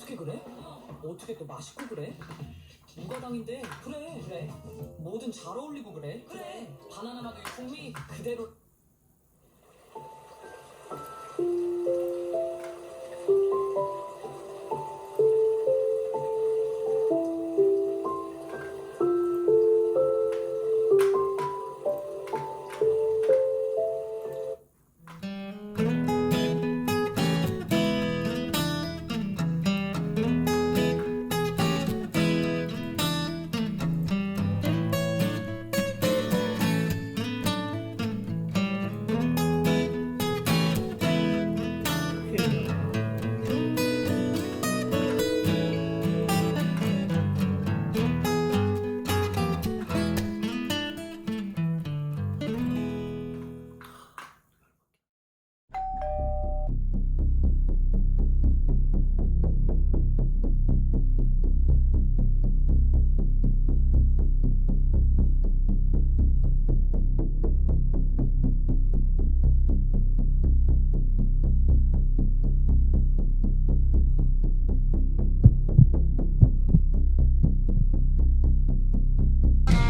어떻게 그래? 어떻게 또 맛있고 그래? 무가당인데 그래 뭐든 잘 어울리고 그래 바나나 맛의 풍미 그대로.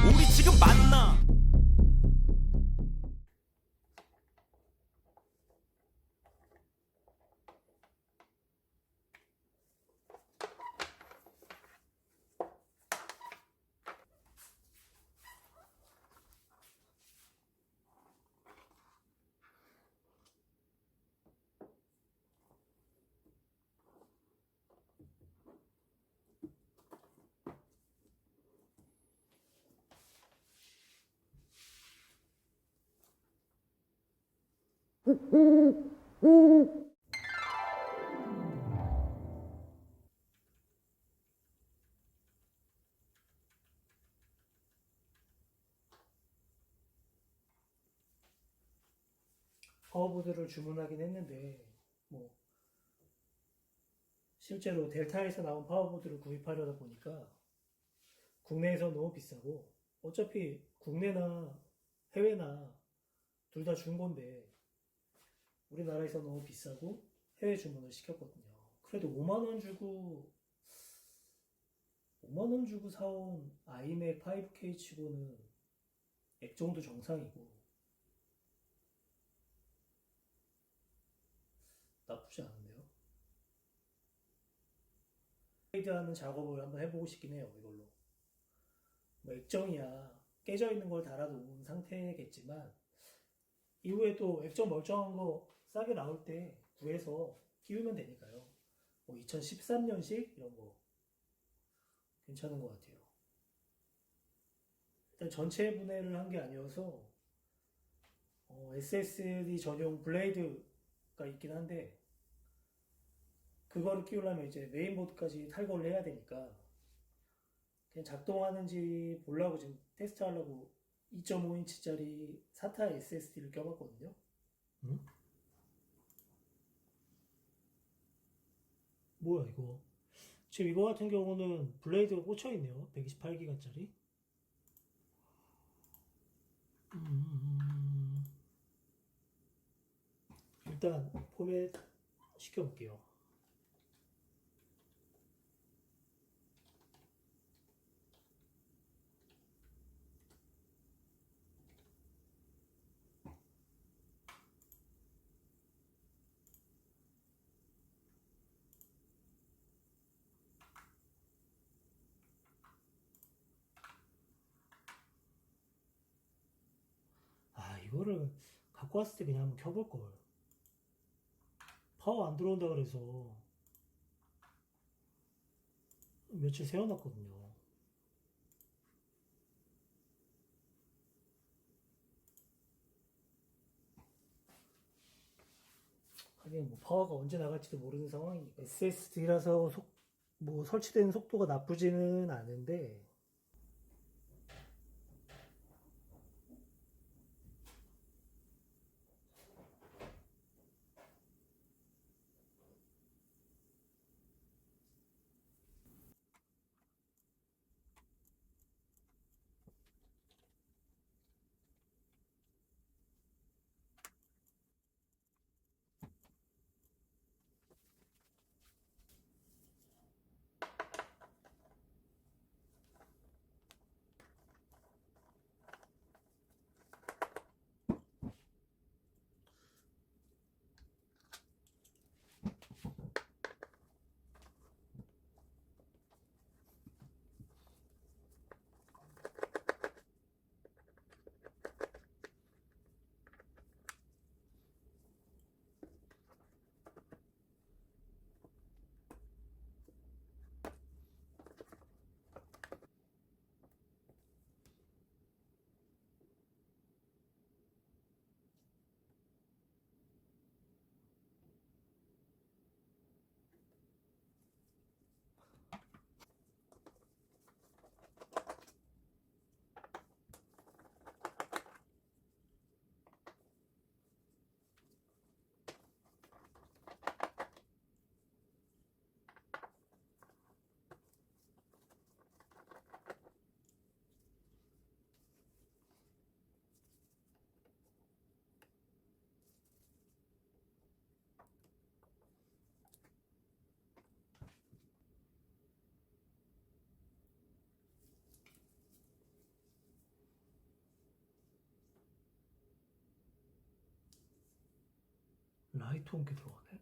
우리 지금 만나. 파워보드를 주문하긴 했는데 뭐 실제로 델타에서 나온 파워보드를 구입하려다 보니까 국내에서 너무 비싸고, 어차피 국내나 해외나 둘 다 중고인데 우리나라에서 너무 비싸고 해외 주문을 시켰거든요. 그래도 5만 원 주고 사온 아이맥 5K 치고는 액정도 정상이고 나쁘지 않은데요. 업그레이드하는 작업을 한번 해보고 싶긴 해요. 이걸로 뭐 액정이야 깨져 있는 걸 달아놓은 상태겠지만 이후에 또 액정 멀쩡한 거 싸게 나올 때 구해서 끼우면 되니까요. 뭐 2013년식 이런 거 괜찮은 것 같아요. 일단 전체 분해를 한 게 아니어서 SSD 전용 블레이드가 있긴 한데 그거를 끼우려면 이제 메인보드까지 탈거를 해야 되니까 그냥 작동하는지 보려고 지금 테스트하려고 2.5인치짜리 사타 SSD를 껴봤거든요. 응? 뭐야 이거? 지금 이거 같은 경우는 블레이드가 꽂혀있네요. 128기가짜리. 일단 포맷 시켜볼게요. 아, 이거를 갖고 왔을 때 그냥 한번 켜볼걸. 파워 안 들어온다 그래서 며칠 세워놨거든요. 하긴 뭐 파워가 언제 나갈지도 모르는 상황이니까. SSD라서 뭐 설치된 속도가 나쁘지는 않은데 라이트 온게 들어가네.